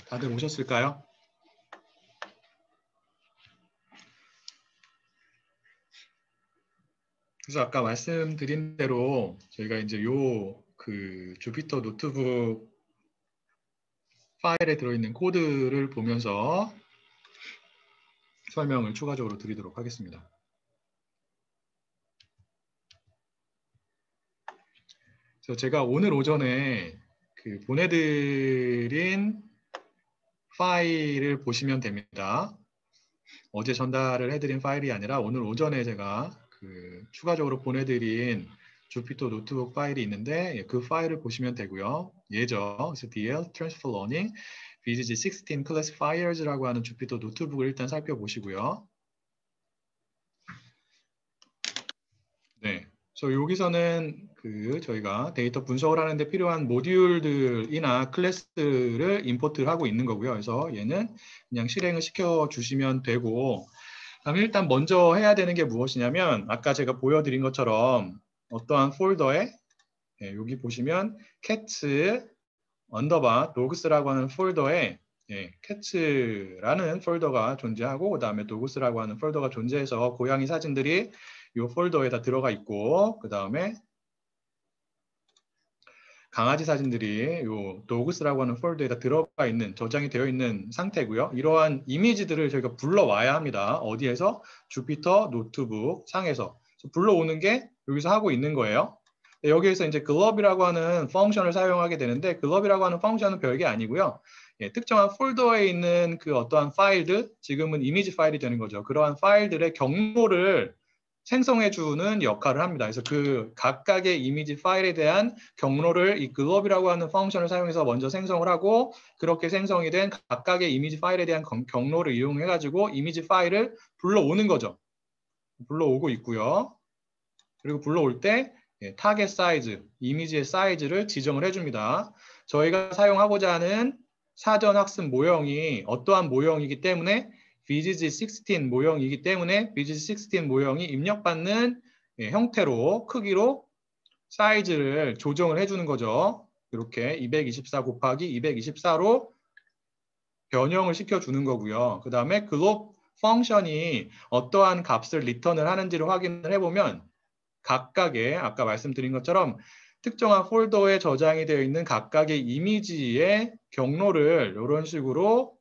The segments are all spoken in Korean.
다들 오셨을까요? 그래서 아까 말씀드린 대로 저희가 이제 주피터 노트북 파일에 들어있는 코드를 보면서 설명을 추가적으로 드리도록 하겠습니다. 그래서 제가 오늘 오전에 보내드린 파일을 보시면 됩니다. 어제 전달을 해드린 파일이 아니라 오늘 오전에 제가 추가적으로 보내드린 주피터 노트북 파일이 있는데 그 파일을 보시면 되고요. 예죠. 그래서 DL Transfer Learning VGG16 Classifiers라고 하는 주피터 노트북을 일단 살펴보시고요. 네. 그래서 여기서는 저희가 데이터 분석을 하는데 필요한 모듈들이나 클래스를 임포트를 하고 있는 거고요. 그래서 얘는 그냥 실행을 시켜 주시면 되고, 그럼 일단 먼저 해야 되는 게 무엇이냐면 아까 제가 보여드린 것처럼 어떠한 폴더에 여기 보시면 cats 언더바 dogs라고 하는 폴더에 cats라는 폴더가 존재하고 그 다음에 dogs라고 하는 폴더가 존재해서 고양이 사진들이 이 폴더에다 들어가 있고 그 다음에 강아지 사진들이 이 dogs라고 하는 폴더에다 들어가 있는 저장이 되어 있는 상태고요. 이러한 이미지들을 저희가 불러와야 합니다. 어디에서? 주피터 노트북 상에서 불러오는 게 여기서 하고 있는 거예요. 여기에서 이제 glob이라고 하는 펑션을 사용하게 되는데 glob이라고 하는 펑션은 별게 아니고요. 특정한 폴더에 있는 어떠한 파일들, 지금은 이미지 파일이 되는 거죠. 그러한 파일들의 경로를 생성해주는 역할을 합니다. 그래서 각각의 이미지 파일에 대한 경로를 이 glob이라고 하는 펑션을 사용해서 먼저 생성을 하고 그렇게 생성이 된 각각의 이미지 파일에 대한 경로를 이용해가지고 이미지 파일을 불러오는 거죠. 불러오고 있고요. 그리고 불러올 때 타겟 사이즈, 이미지의 사이즈를 지정을 해줍니다. 저희가 사용하고자 하는 사전 학습 모형이 어떠한 모형이기 때문에 VGG16 모형이기 때문에 VGG16 모형이 입력받는 형태로 크기로 사이즈를 조정을 해주는 거죠. 이렇게 224 곱하기 224로 변형을 시켜주는 거고요. 그 다음에 glob 펑션이 어떠한 값을 리턴을 하는지를 확인을 해보면 각각의 아까 말씀드린 것처럼 특정한 폴더에 저장이 되어 있는 각각의 이미지의 경로를 이런 식으로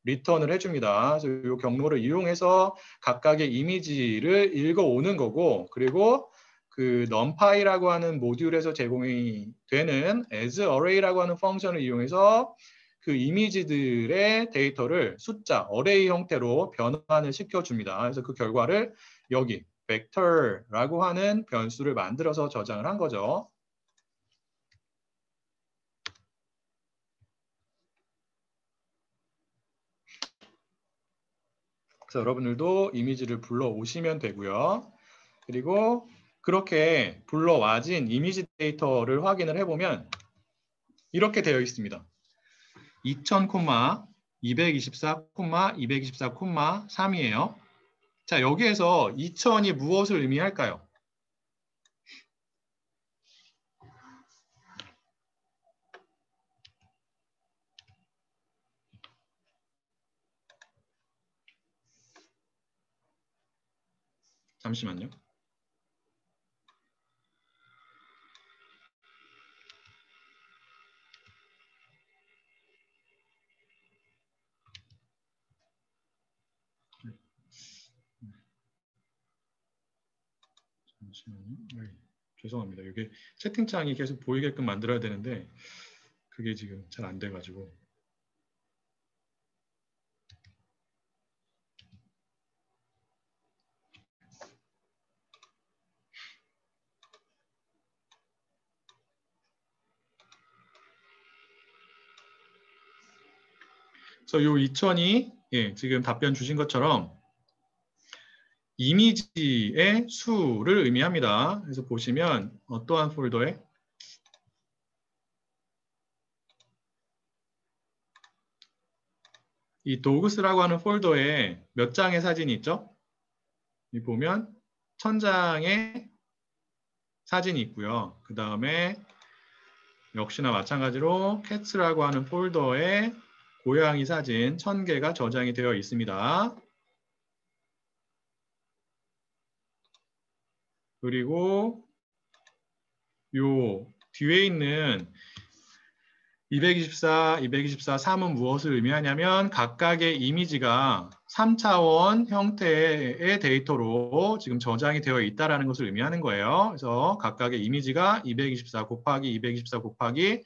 리턴을 해줍니다. 그래서 이 경로를 이용해서 각각의 이미지를 읽어오는 거고 그리고 numpy라고 하는 모듈에서 제공이 되는 asArray라고 하는 펑션을 이용해서 이미지들의 데이터를 숫자, 어레이 형태로 변환을 시켜줍니다. 그래서 그 결과를 여기 vector라고 하는 변수를 만들어서 저장을 한 거죠. 그래서 여러분들도 이미지를 불러오시면 되고요. 그리고 그렇게 불러와진 이미지 데이터를 확인을 해보면 이렇게 되어 있습니다. 2000, 224, 224, 3이에요. 자, 여기에서 2000이 무엇을 의미할까요? 잠시만요. 죄송합니다. 이게 채팅창이 계속 보이게끔 만들어야 되는데 그게 지금 잘 안 돼가지고. 그래서 요 2000이 지금 답변 주신 것처럼 이미지의 수를 의미합니다. 그래서 보시면 어떠한 폴더에 이 dogs라고 하는 폴더에 몇 장의 사진이 있죠? 여기 보면 1000장의 사진이 있고요. 그 다음에 역시나 마찬가지로 cats라고 하는 폴더에 고양이 사진 1000개가 저장이 되어 있습니다. 그리고 요 뒤에 있는 224, 224, 3은 무엇을 의미하냐면 각각의 이미지가 3차원 형태의 데이터로 지금 저장이 되어 있다는 것을 의미하는 거예요. 그래서 각각의 이미지가 224 곱하기 224 곱하기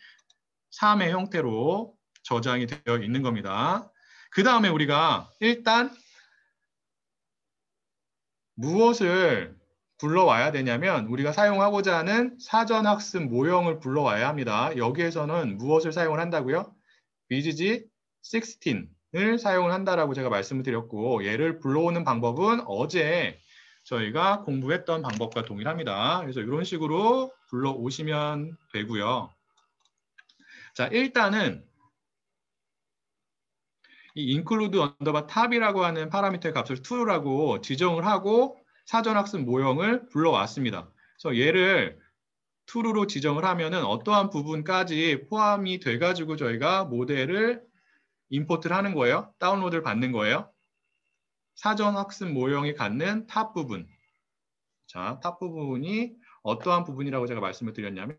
3의 형태로 저장이 되어 있는 겁니다. 그 다음에 우리가 일단 무엇을 불러와야 되냐면 우리가 사용하고자 하는 사전학습 모형을 불러와야 합니다. 여기에서는 무엇을 사용을 한다고요? BGG 16을 사용을 한다라고 제가 말씀을 드렸고 얘를 불러오는 방법은 어제 저희가 공부했던 방법과 동일합니다. 그래서 이런 식으로 불러오시면 되고요. 자, 일단은 이 include underbar 탑이라고 하는 파라미터의 값을 true라고 지정을 하고 사전학습 모형을 불러왔습니다. 그래서 얘를 true로 지정을 하면은 어떠한 부분까지 포함이 돼가지고 저희가 모델을 임포트를 하는 거예요. 다운로드를 받는 거예요. 사전학습 모형이 갖는 탑 부분. 자, 탑 부분이 어떠한 부분이라고 제가 말씀을 드렸냐면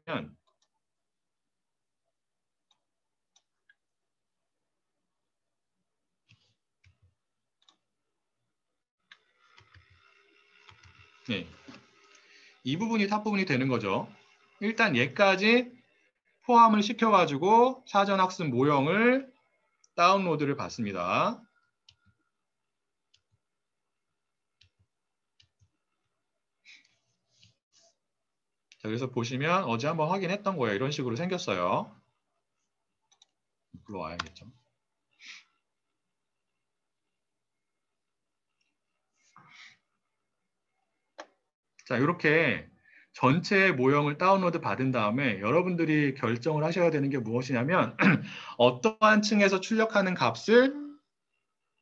네, 이 부분이 탑 부분이 되는 거죠. 일단 얘까지 포함을 시켜가지고 사전학습 모형을 다운로드를 받습니다. 자, 그래서 보시면 어제 한번 확인했던 거예요. 이런 식으로 생겼어요. 불러와야겠죠. 자, 이렇게 전체 모형을 다운로드 받은 다음에 여러분들이 결정을 하셔야 되는 게 무엇이냐면 어떠한 층에서 출력하는 값을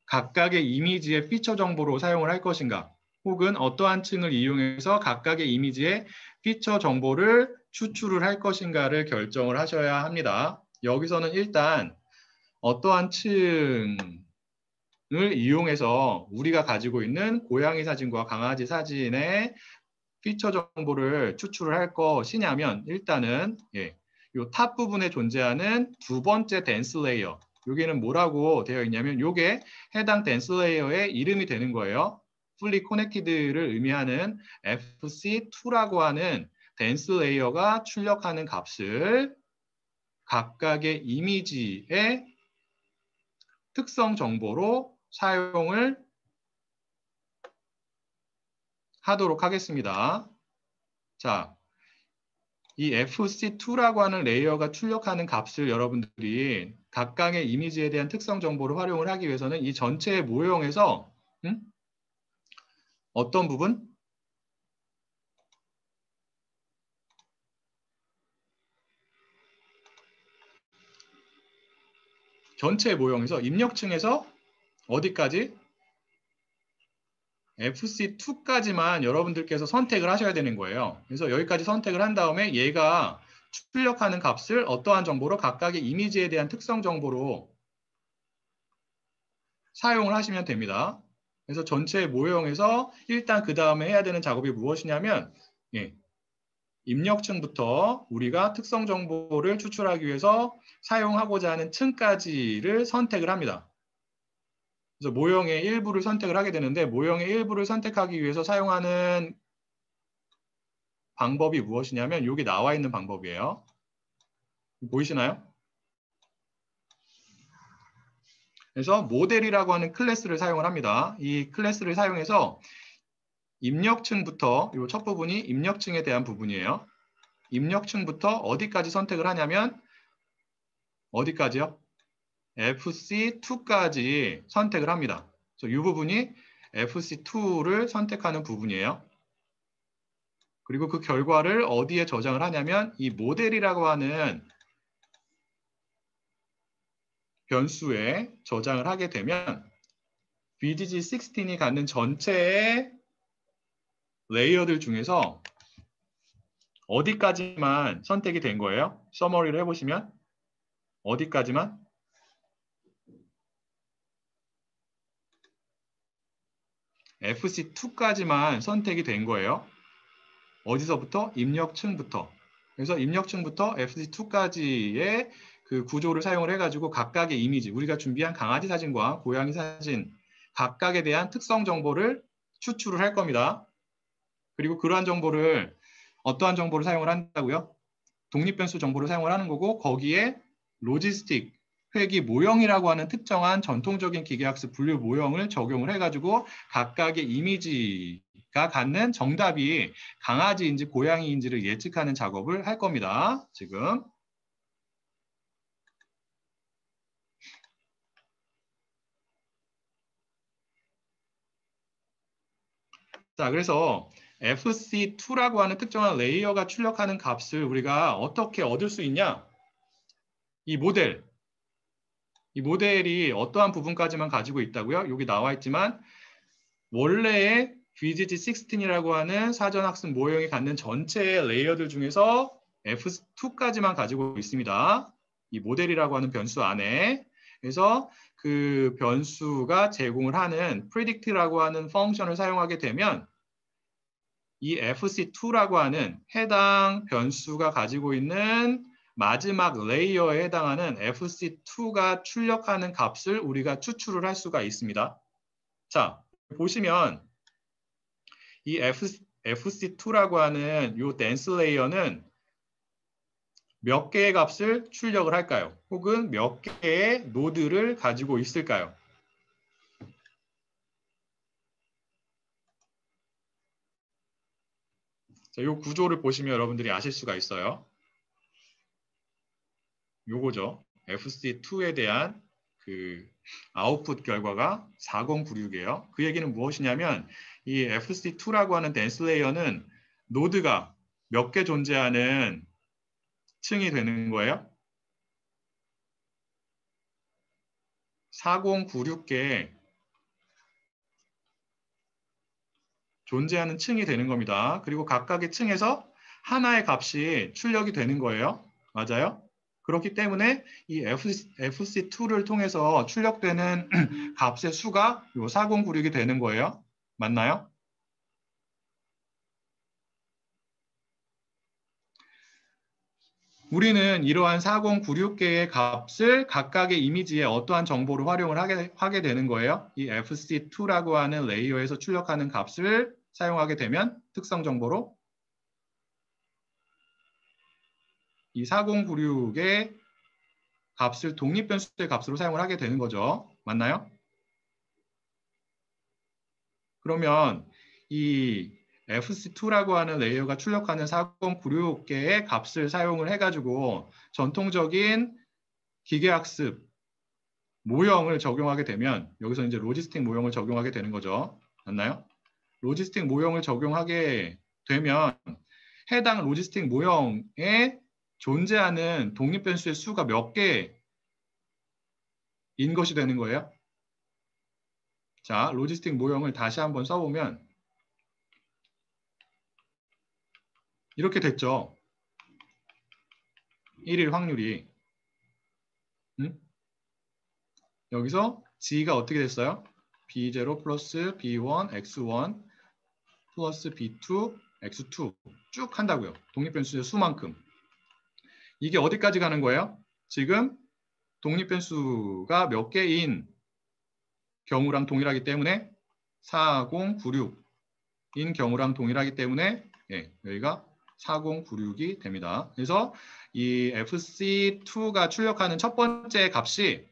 각각의 이미지의 피처 정보로 사용을 할 것인가 혹은 어떠한 층을 이용해서 각각의 이미지의 피처 정보를 추출을 할 것인가를 결정을 하셔야 합니다. 여기서는 일단 어떠한 층을 이용해서 우리가 가지고 있는 고양이 사진과 강아지 사진의 피처 정보를 추출을 할 것이냐면 일단은 이 탑 부분에 존재하는 두 번째 댄스 레이어 여기는 뭐라고 되어 있냐면 이게 해당 댄스 레이어의 이름이 되는 거예요. Fully Connected를 의미하는 FC2라고 하는 댄스 레이어가 출력하는 값을 각각의 이미지의 특성 정보로 사용을 하도록 하겠습니다. 자, 이 FC2라고 하는 레이어가 출력하는 값을 여러분들이 각각의 이미지에 대한 특성 정보를 활용을 하기 위해서는 이 전체 모형에서 어떤 부분? 전체 모형에서 입력층에서 어디까지? FC2까지만 여러분들께서 선택을 하셔야 되는 거예요. 그래서 여기까지 선택을 한 다음에 얘가 출력하는 값을 어떠한 정보로 각각의 이미지에 대한 특성 정보로 사용을 하시면 됩니다. 그래서 전체 모형에서 일단 그 다음에 해야 되는 작업이 무엇이냐면 입력층부터 우리가 특성 정보를 추출하기 위해서 사용하고자 하는 층까지를 선택을 합니다. 그래서 모형의 일부를 선택을 하게 되는데 모형의 일부를 선택하기 위해서 사용하는 방법이 무엇이냐면 여기 나와 있는 방법이에요. 보이시나요? 그래서 모델이라고 하는 클래스를 사용을 합니다. 이 클래스를 사용해서 입력층부터 이 첫 부분이 입력층에 대한 부분이에요. 입력층부터 어디까지 선택을 하냐면 어디까지요? FC2까지 선택을 합니다. 그래서 이 부분이 FC2를 선택하는 부분이에요. 그리고 그 결과를 어디에 저장을 하냐면 이 모델이라고 하는 변수에 저장을 하게 되면 BGG16이 갖는 전체의 레이어들 중에서 어디까지만 선택이 된 거예요? 서머리를 해보시면 어디까지만? FC2까지만 선택이 된 거예요. 어디서부터? 입력층부터. 그래서 입력층부터 FC2까지의 그 구조를 사용을 해가지고 각각의 이미지, 우리가 준비한 강아지 사진과 고양이 사진 각각에 대한 특성 정보를 추출을 할 겁니다. 그리고 그러한 정보를 어떠한 정보를 사용을 한다고요? 독립변수 정보를 사용을 하는 거고 거기에 로지스틱, 회귀 모형이라고 하는 특정한 전통적인 기계학습 분류 모형을 적용을 해가지고 각각의 이미지가 갖는 정답이 강아지인지 고양이인지를 예측하는 작업을 할 겁니다. 지금. 자, 그래서 FC2라고 하는 특정한 레이어가 출력하는 값을 우리가 어떻게 얻을 수 있냐? 이 모델이 어떠한 부분까지만 가지고 있다고요? 여기 나와 있지만 원래의 VGG16이라고 하는 사전학습 모형이 갖는 전체의 레이어들 중에서 F2까지만 가지고 있습니다. 이 모델이라고 하는 변수 안에. 그래서 그 변수가 제공을 하는 predict라고 하는 펑션을 사용하게 되면 이 FC2라고 하는 해당 변수가 가지고 있는 마지막 레이어에 해당하는 FC2가 출력하는 값을 우리가 추출을 할 수가 있습니다. 자, 보시면 이 FC2라고 하는 이 댄스 레이어는 몇 개의 값을 출력을 할까요? 혹은 몇 개의 노드를 가지고 있을까요? 자, 이 구조를 보시면 여러분들이 아실 수가 있어요. 요거죠. FC2에 대한 그 아웃풋 결과가 4096이에요. 그 얘기는 무엇이냐면 이 FC2라고 하는 댄스 레이어는 노드가 몇 개 존재하는 층이 되는 거예요. 4096개 존재하는 층이 되는 겁니다. 그리고 각각의 층에서 하나의 값이 출력이 되는 거예요. 맞아요? 그렇기 때문에 이 FC2를 통해서 출력되는 값의 수가 요 4096이 되는 거예요. 맞나요? 우리는 이러한 4096개의 값을 각각의 이미지에 어떠한 정보를 활용을 하게 되는 거예요. 이 FC2라고 하는 레이어에서 출력하는 값을 사용하게 되면 특성 정보로 이 4096의 값을 독립변수의 값으로 사용을 하게 되는 거죠. 맞나요? 그러면 이 FC2라고 하는 레이어가 출력하는 4096개의 값을 사용을 해가지고 전통적인 기계학습 모형을 적용하게 되면 여기서 이제 로지스틱 모형을 적용하게 되는 거죠. 맞나요? 로지스틱 모형을 적용하게 되면 해당 로지스틱 모형에 존재하는 독립변수의 수가 몇 개인 것이 되는 거예요. 자, 로지스틱 모형을 다시 한번 써보면 이렇게 됐죠. 1일 확률이. 여기서 G가 어떻게 됐어요? B0 플러스 B1, X1 플러스 B2, X2 쭉 한다고요. 독립변수의 수만큼. 이게 어디까지 가는 거예요? 지금 독립변수가 몇 개인 경우랑 동일하기 때문에 4096인 경우랑 동일하기 때문에 여기가 4096이 됩니다. 그래서 이 FC2가 출력하는 첫 번째 값이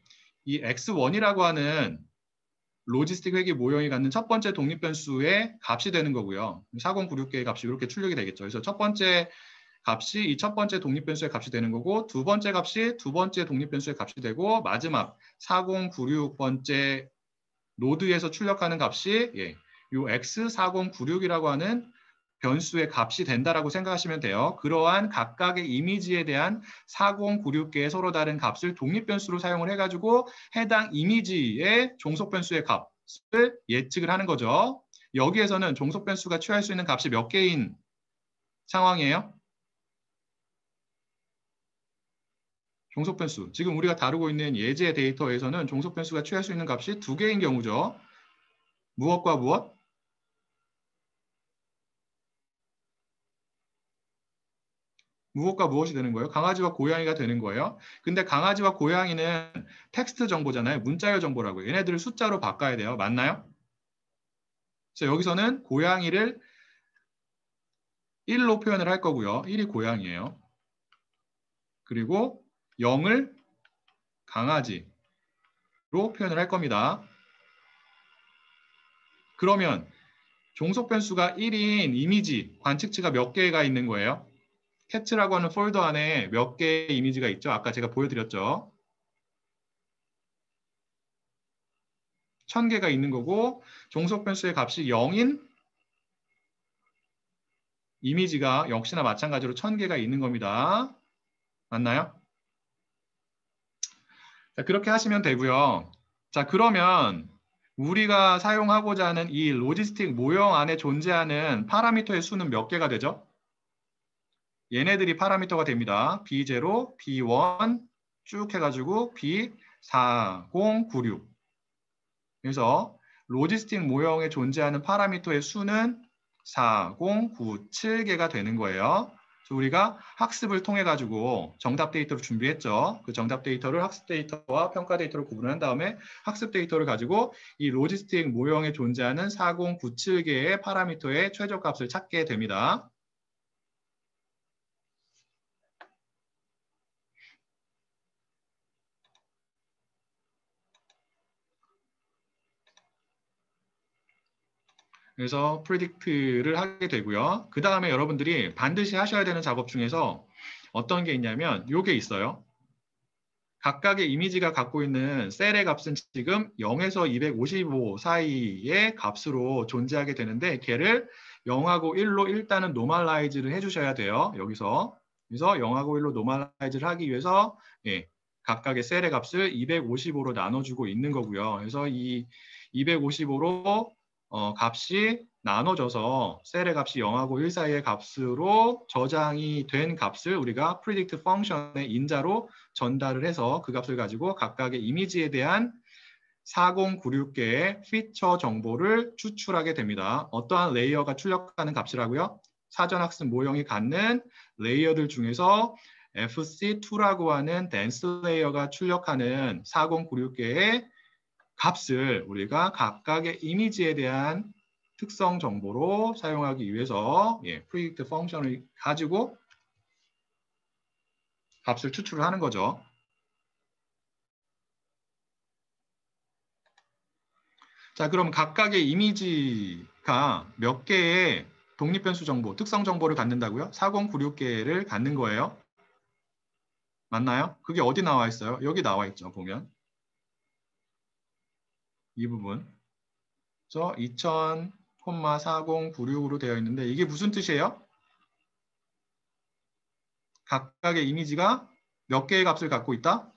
이 X1이라고 하는 로지스틱 회귀 모형이 갖는 첫 번째 독립변수의 값이 되는 거고요. 4096개의 값이 이렇게 출력이 되겠죠. 그래서 첫 번째 값이 이 첫 번째 독립변수의 값이 되는 거고 두 번째 값이 두 번째 독립변수의 값이 되고 마지막 4096번째 노드에서 출력하는 값이 이 X4096이라고 하는 변수의 값이 된다라고 생각하시면 돼요. 그러한 각각의 이미지에 대한 4096개의 서로 다른 값을 독립변수로 사용을 해가지고 해당 이미지의 종속변수의 값을 예측을 하는 거죠. 여기에서는 종속변수가 취할 수 있는 값이 몇 개인 상황이에요? 종속변수. 지금 우리가 다루고 있는 예제 데이터에서는 종속변수가 취할 수 있는 값이 2개인 경우죠. 무엇과 무엇? 무엇과 무엇이 되는 거예요? 강아지와 고양이가 되는 거예요. 근데 강아지와 고양이는 텍스트 정보잖아요. 문자열 정보라고요. 얘네들을 숫자로 바꿔야 돼요. 맞나요? 그래서 여기서는 고양이를 1로 표현을 할 거고요. 1이 고양이에요. 그리고 0을 강아지로 표현을 할 겁니다. 그러면 종속 변수가 1인 이미지, 관측치가 몇 개가 있는 거예요? 캣츠라고 하는 폴더 안에 몇 개의 이미지가 있죠? 아까 제가 보여드렸죠? 1000개가 있는 거고 종속 변수의 값이 0인 이미지가 역시나 마찬가지로 1000개가 있는 겁니다. 맞나요? 자, 그렇게 하시면 되고요. 자, 그러면 우리가 사용하고자 하는 이 로지스틱 모형 안에 존재하는 파라미터의 수는 몇 개가 되죠? 얘네들이 파라미터가 됩니다. B0, B1 쭉 해가지고 B4096. 그래서 로지스틱 모형에 존재하는 파라미터의 수는 4097개가 되는 거예요. 그래서 우리가 학습을 통해 가지고 정답 데이터를 준비했죠. 그 정답 데이터를 학습 데이터와 평가 데이터로 구분한 다음에 학습 데이터를 가지고 이 로지스틱 모형에 존재하는 4097개의 파라미터의 최저값을 찾게 됩니다. 그래서 predict를 하게 되고요. 그 다음에 여러분들이 반드시 하셔야 되는 작업 중에서 어떤 게 있냐면 이게 있어요. 각각의 이미지가 갖고 있는 셀의 값은 지금 0에서 255 사이의 값으로 존재하게 되는데 걔를 0하고 1로 일단은 노멀라이즈를 해주셔야 돼요. 여기서. 그래서 0하고 1로 노멀라이즈를 하기 위해서 각각의 셀의 값을 255로 나눠주고 있는 거고요. 그래서 이 255로 값이 나눠져서 셀의 값이 0하고 1 사이의 값으로 저장이 된 값을 우리가 predict 펑션의 인자로 전달을 해서 그 값을 가지고 각각의 이미지에 대한 4096개의 피처 정보를 추출하게 됩니다. 어떠한 레이어가 출력하는 값이라고요? 사전학습 모형이 갖는 레이어들 중에서 FC2라고 하는 댄스 레이어가 출력하는 4096개의 값을 우리가 각각의 이미지에 대한 특성 정보로 사용하기 위해서 predict 펑션을 가지고 값을 추출을 하는 거죠. 자, 그럼 각각의 이미지가 몇 개의 독립변수 정보, 특성 정보를 갖는다고요? 4096개를 갖는 거예요. 맞나요? 그게 어디 나와 있어요? 여기 나와 있죠, 보면. 이 부분. 그래서 2000,4096으로 되어 있는데 이게 무슨 뜻이에요? 각각의 이미지가 몇 개의 값을 갖고 있다?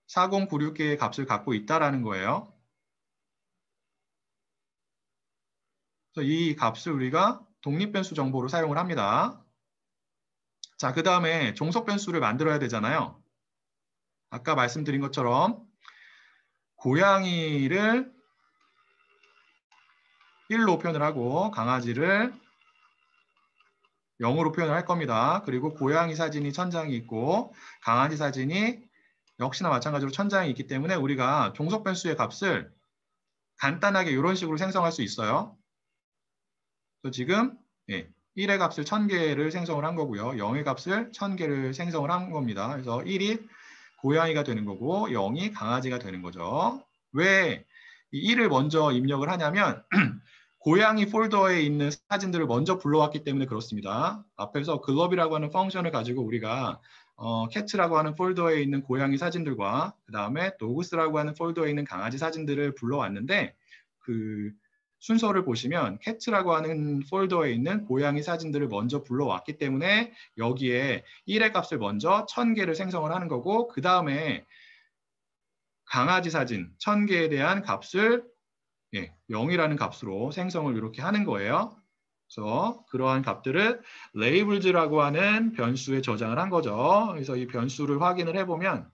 4096개의 값을 갖고 있다라는 거예요. 그래서 이 값을 우리가 독립변수 정보로 사용을 합니다. 자, 그 다음에 종속변수를 만들어야 되잖아요. 아까 말씀드린 것처럼 고양이를 1로 표현을 하고 강아지를 0으로 표현을 할 겁니다. 그리고 고양이 사진이 1000장이 있고 강아지 사진이 역시나 마찬가지로 1000장이 있기 때문에 우리가 종속변수의 값을 간단하게 이런 식으로 생성할 수 있어요. 그래서 지금 1의 값을 1000개를 생성을 한 거고요. 0의 값을 1000개를 생성을 한 겁니다. 그래서 1이 고양이가 되는 거고 0이 강아지가 되는 거죠. 왜 이 1을 먼저 입력을 하냐면 고양이 폴더에 있는 사진들을 먼저 불러왔기 때문에 그렇습니다. 앞에서 글럽이라고 하는 펑션을 가지고 우리가 캣츠라고 하는 폴더에 있는 고양이 사진들과 그 다음에 도그스라고 하는 폴더에 있는 강아지 사진들을 불러왔는데 그 순서를 보시면 캣츠라고 하는 폴더에 있는 고양이 사진들을 먼저 불러왔기 때문에 여기에 1의 값을 먼저 1000개를 생성을 하는 거고 그 다음에 강아지 사진 1000개에 대한 값을 0이라는 값으로 생성을 이렇게 하는 거예요. 그래서 그러한 값들을 레이블즈라고 하는 변수에 저장을 한 거죠. 그래서 이 변수를 확인을 해보면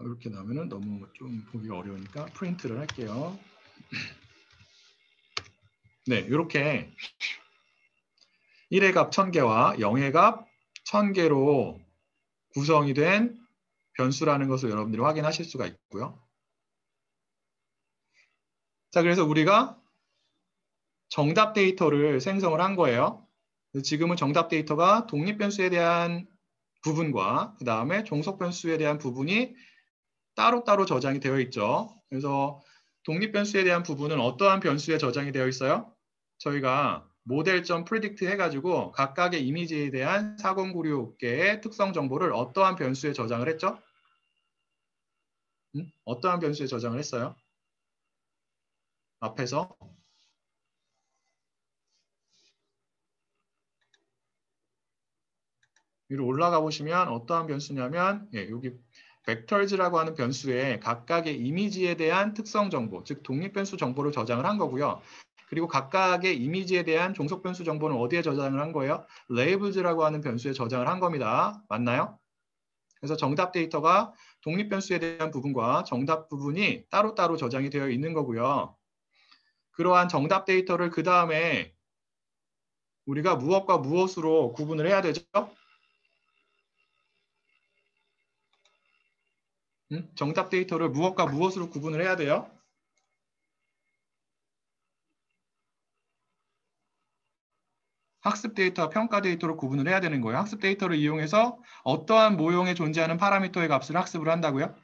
이렇게 나오면 너무 좀 보기가 어려우니까 프린트를 할게요. 네, 이렇게 1의 값 1000개와 0의 값 1000개로 구성이 된 변수라는 것을 여러분들이 확인하실 수가 있고요. 자, 그래서 우리가 정답 데이터를 생성을 한 거예요. 지금은 정답 데이터가 독립변수에 대한 부분과 그 다음에 종속변수에 대한 부분이 따로따로 저장이 되어 있죠. 그래서 독립변수에 대한 부분은 어떠한 변수에 저장이 되어 있어요? 저희가 모델.predict 해가지고 각각의 이미지에 대한 4096개의 특성 정보를 어떠한 변수에 저장을 했죠? 어떠한 변수에 저장을 했어요? 앞에서 위로 올라가 보시면 어떠한 변수냐면 여기 vectors라고 하는 변수에 각각의 이미지에 대한 특성 정보, 즉 독립변수 정보를 저장을 한 거고요. 그리고 각각의 이미지에 대한 종속변수 정보는 어디에 저장을 한 거예요? labels라고 하는 변수에 저장을 한 겁니다. 맞나요? 그래서 정답 데이터가 독립변수에 대한 부분과 정답 부분이 따로따로 저장이 되어 있는 거고요. 그러한 정답 데이터를 그 다음에 우리가 무엇과 무엇으로 구분을 해야 되죠? 정답 데이터를 무엇과 무엇으로 구분을 해야 돼요? 학습 데이터와 평가 데이터로 구분을 해야 되는 거예요. 학습 데이터를 이용해서 어떠한 모형에 존재하는 파라미터의 값을 학습을 한다고요?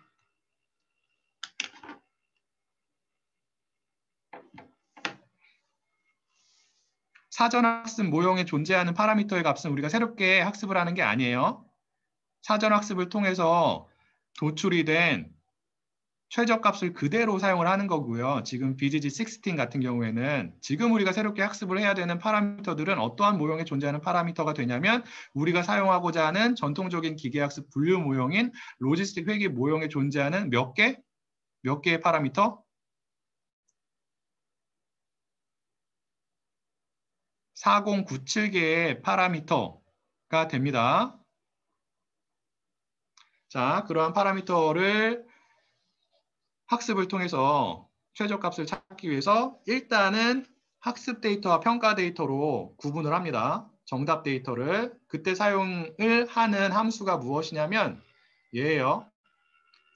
사전학습 모형에 존재하는 파라미터의 값은 우리가 새롭게 학습을 하는 게 아니에요. 사전학습을 통해서 도출이 된 최저값을 그대로 사용을 하는 거고요. 지금 BGG16 같은 경우에는 지금 우리가 새롭게 학습을 해야 되는 파라미터들은 어떠한 모형에 존재하는 파라미터가 되냐면 우리가 사용하고자 하는 전통적인 기계학습 분류 모형인 로지스틱 회계 모형에 존재하는 몇 개의 파라미터? 4097개의 파라미터가 됩니다. 자, 그러한 파라미터를 학습을 통해서 최저값을 찾기 위해서 일단은 학습 데이터와 평가 데이터로 구분을 합니다. 정답 데이터를 그때 사용을 하는 함수가 무엇이냐면 얘예요.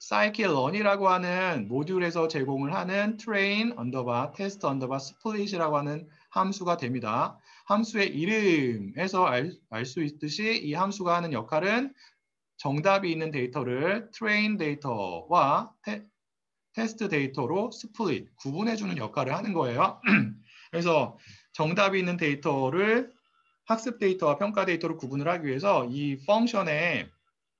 scikit-learn이라고 하는 모듈에서 제공을 하는 train 언더바 test 언더바 split이라고 하는 함수가 됩니다. 함수의 이름에서 알 수 있듯이 이 함수가 하는 역할은 정답이 있는 데이터를 train 데이터와 테스트 데이터로 스플릿, 구분해주는 역할을 하는 거예요. 그래서 정답이 있는 데이터를 학습 데이터와 평가 데이터로 구분을 하기 위해서 이 펑션에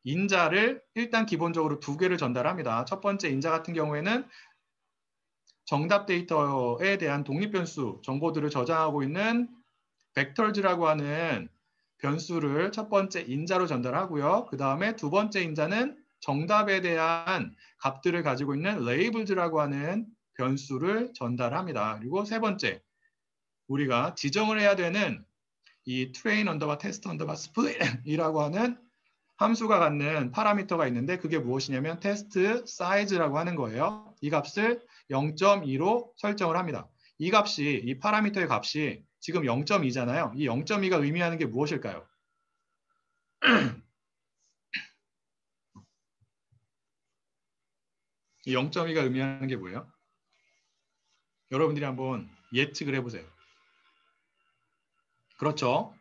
인자를 일단 기본적으로 2개를 전달합니다. 첫 번째 인자 같은 경우에는 정답 데이터에 대한 독립변수 정보들을 저장하고 있는 vectors라고 하는 변수를 첫 번째 인자로 전달하고요. 그 다음에 두 번째 인자는 정답에 대한 값들을 가지고 있는 labels라고 하는 변수를 전달합니다. 그리고 세 번째, 우리가 지정을 해야 되는 이 train 언더바 test 언더바 split이라고 하는 함수가 갖는 파라미터가 있는데 그게 무엇이냐면 테스트 사이즈라고 하는 거예요. 이 값을 0.2로 설정을 합니다. 이 값이, 이 파라미터의 값이 지금 0.2잖아요. 이 0.2가 의미하는 게 무엇일까요? 이 0.2가 의미하는 게 뭐예요? 여러분들이 한번 예측을 해보세요. 그렇죠.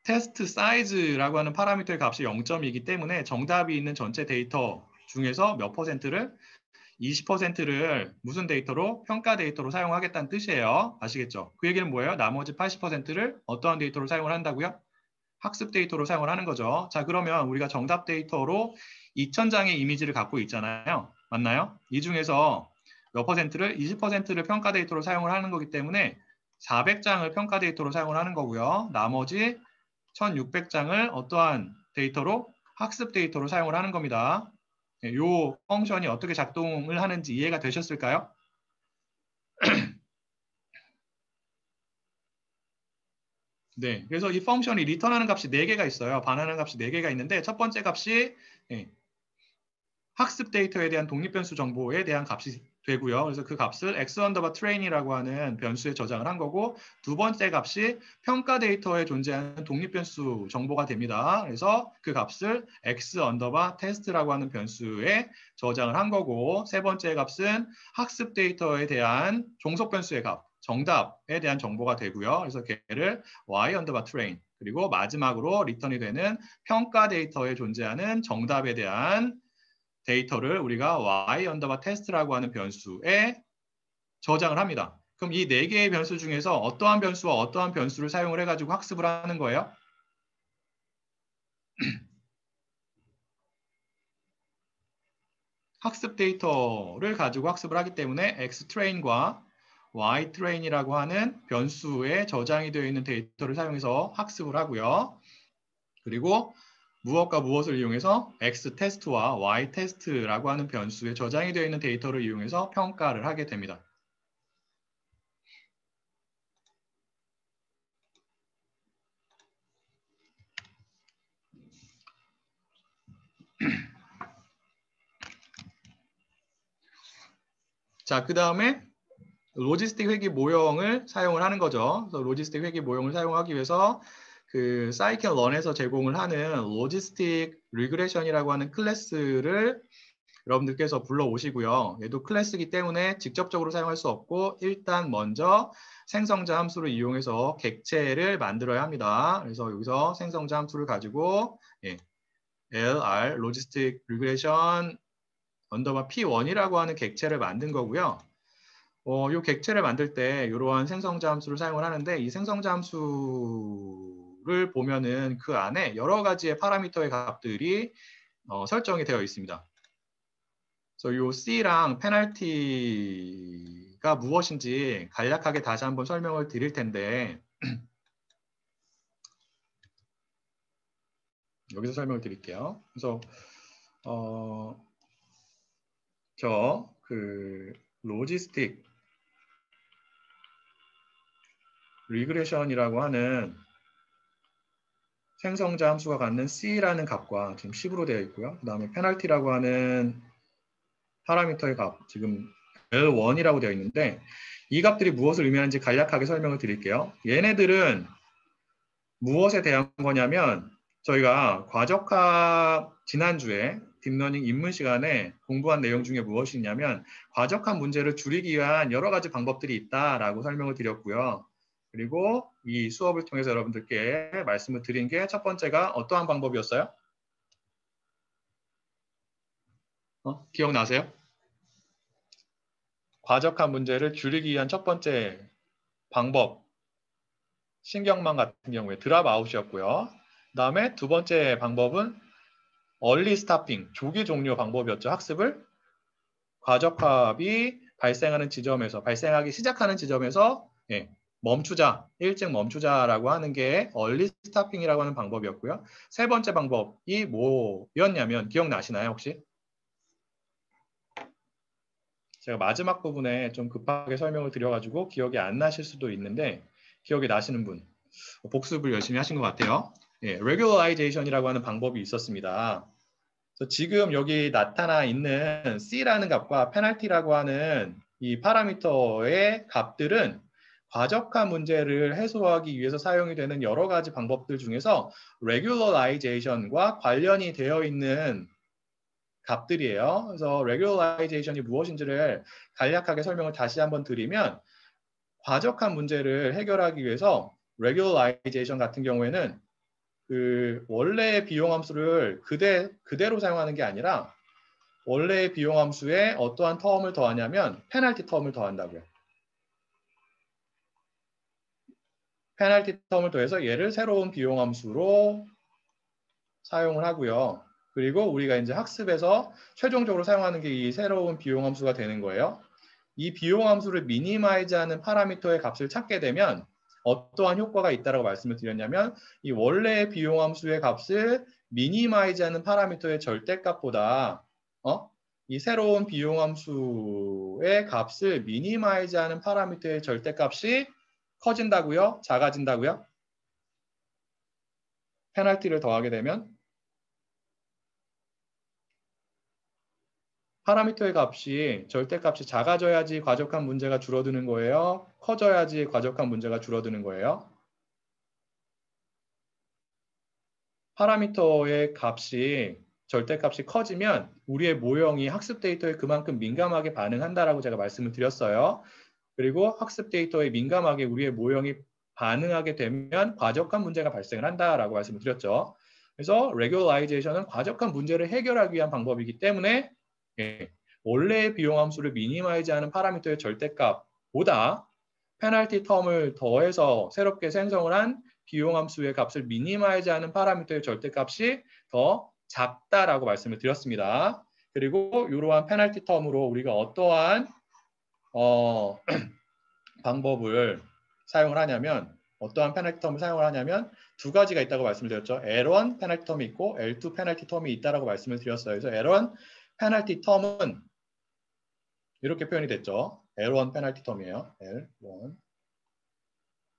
테스트 사이즈라고 하는 파라미터의 값이 0.2이기 때문에 정답이 있는 전체 데이터 중에서 몇 퍼센트를 20%를 무슨 데이터로? 평가 데이터로 사용하겠다는 뜻이에요. 아시겠죠? 그 얘기는 뭐예요? 나머지 80%를 어떠한 데이터로 사용을 한다고요? 학습 데이터로 사용을 하는 거죠. 자, 그러면 우리가 정답 데이터로 2000장의 이미지를 갖고 있잖아요. 맞나요? 이 중에서 몇 퍼센트를? 20%를 평가 데이터로 사용을 하는 거기 때문에 400장을 평가 데이터로 사용을 하는 거고요. 나머지 1600장을 어떠한 데이터로? 학습 데이터로 사용을 하는 겁니다. 이 펑션이 어떻게 작동을 하는지 이해가 되셨을까요? 네, 그래서 이 펑션이 리턴하는 값이 4개가 있어요. 반환하는 값이 4개가 있는데 첫 번째 값이 학습 데이터에 대한 독립변수 정보에 대한 값이 되고요. 그래서 그 값을 x_train이라고 하는 변수에 저장을 한 거고, 두 번째 값이 평가 데이터에 존재하는 독립변수 정보가 됩니다. 그래서 그 값을 x_test라고 하는 변수에 저장을 한 거고, 세 번째 값은 학습 데이터에 대한 종속변수의 값, 정답에 대한 정보가 되고요. 그래서 걔를 y_train, 그리고 마지막으로 리턴이 되는 평가 데이터에 존재하는 정답에 대한 데이터를 우리가 y_test라고 하는 변수에 저장을 합니다. 그럼 이 네 개의 변수 중에서 어떠한 변수와 어떠한 변수를 사용을 해가지고 학습을 하는 거예요? 학습 데이터를 가지고 학습을 하기 때문에 xtrain과 ytrain이라고 하는 변수에 저장이 되어 있는 데이터를 사용해서 학습을 하고요. 그리고 무엇과 무엇을 이용해서 xtest와 ytest라고 하는 변수에 저장이 되어 있는 데이터를 이용해서 평가를 하게 됩니다. 자, 그 다음에 로지스틱 회귀 모형을 사용을 하는 거죠. 그래서 로지스틱 회귀 모형을 사용하기 위해서 그 scikit-learn에서 제공을 하는 로지스틱 리그레션이라고 하는 클래스를 여러분들께서 불러오시고요. 얘도 클래스이기 때문에 직접적으로 사용할 수 없고 일단 먼저 생성자 함수를 이용해서 객체를 만들어야 합니다. 그래서 여기서 생성자 함수를 가지고 LR 로지스틱 리그레션 _p1이라고 하는 객체를 만든 거고요. 이 객체를 만들 때 이러한 생성자 함수를 사용을 하는데 이 생성자 함수를 보면은 그 안에 여러 가지의 파라미터의 값들이 설정이 되어 있습니다. 그래서 이 C랑 페널티가 무엇인지 간략하게 다시 한번 설명을 드릴 텐데 여기서 설명을 드릴게요. 그래서 로지스틱 리그레션이라고 하는 생성자 함수가 갖는 C라는 값과 지금 10으로 되어 있고요. 그 다음에 페널티라고 하는 파라미터의 값, 지금 L1이라고 되어 있는데 이 값들이 무엇을 의미하는지 간략하게 설명을 드릴게요. 얘네들은 무엇에 대한 거냐면 저희가 과적합 지난주에 딥러닝 입문 시간에 공부한 내용 중에 무엇이 있냐면 과적합 문제를 줄이기 위한 여러 가지 방법들이 있다라고 설명을 드렸고요. 그리고 이 수업을 통해서 여러분들께 말씀을 드린 게 첫 번째가 어떠한 방법이었어요? 기억나세요? 과적합 문제를 줄이기 위한 첫 번째 방법, 신경망 같은 경우에 드랍 아웃이었고요. 그 다음에 두 번째 방법은 얼리 스타핑, 조기 종료 방법이었죠. 학습을 과적합이 발생하기 시작하는 지점에서 멈추자, 일찍 멈추자라고 하는 게 얼리 스타핑이라고 하는 방법이었고요. 세 번째 방법이 뭐였냐면 기억나시나요 혹시? 제가 마지막 부분에 좀 급하게 설명을 드려가지고 기억이 안 나실 수도 있는데 기억이 나시는 분 복습을 열심히 하신 것 같아요. regularizations이라고 하는 방법이 있었습니다. 그래서 지금 여기 나타나 있는 C라는 값과 페널티라고 하는 이 파라미터의 값들은 과적한 문제를 해소하기 위해서 사용이 되는 여러 가지 방법들 중에서 regularization과 관련이 되어 있는 값들이에요. 그래서 regularization이 무엇인지를 간략하게 설명을 다시 한번 드리면 과적한 문제를 해결하기 위해서 regularization 같은 경우에는 그 원래의 비용 함수를 그대로 사용하는 게 아니라 원래의 비용 함수에 어떠한 텀을 더하냐면 페널티 텀을 더한다고요. 페널티 텀을 더해서 얘를 새로운 비용 함수로 사용을 하고요. 그리고 우리가 이제 학습에서 최종적으로 사용하는 게 이 새로운 비용 함수가 되는 거예요. 이 비용 함수를 미니마이즈하는 파라미터의 값을 찾게 되면 어떠한 효과가 있다고 말씀을 드렸냐면 이 원래의 비용 함수의 값을 미니마이즈하는 파라미터의 절대값보다 이 새로운 비용 함수의 값을 미니마이즈하는 파라미터의 절대값이 커진다고요? 작아진다고요? 페널티를 더하게 되면 파라미터의 값이 절대값이 작아져야지 과적한 문제가 줄어드는 거예요? 커져야지 과적한 문제가 줄어드는 거예요? 파라미터의 값이 절대값이 커지면 우리의 모형이 학습 데이터에 그만큼 민감하게 반응한다라고 제가 말씀을 드렸어요. 그리고 학습 데이터에 민감하게 우리의 모형이 반응하게 되면 과적한 문제가 발생을 한다라고 말씀을 드렸죠. 그래서 regularization 과적한 문제를 해결하기 위한 방법이기 때문에 원래의 비용 함수를 미니마이즈하는 파라미터의 절대값보다 페널티 텀을 더해서 새롭게 생성을 한 비용 함수의 값을 미니마이즈하는 파라미터의 절대값이 더 작다라고 말씀을 드렸습니다. 그리고 이러한 페널티 텀으로 우리가 어떠한 방법을 사용을 하냐면 어떠한 페널티 텀을 사용을 하냐면 두 가지가 있다고 말씀을 드렸죠. L1 페널티 텀이 있고 L2 페널티 텀이 있다라고 말씀을 드렸어요. 그래서 L1 페널티 텀은 이렇게 표현이 됐죠. L1 페널티 텀이에요. L1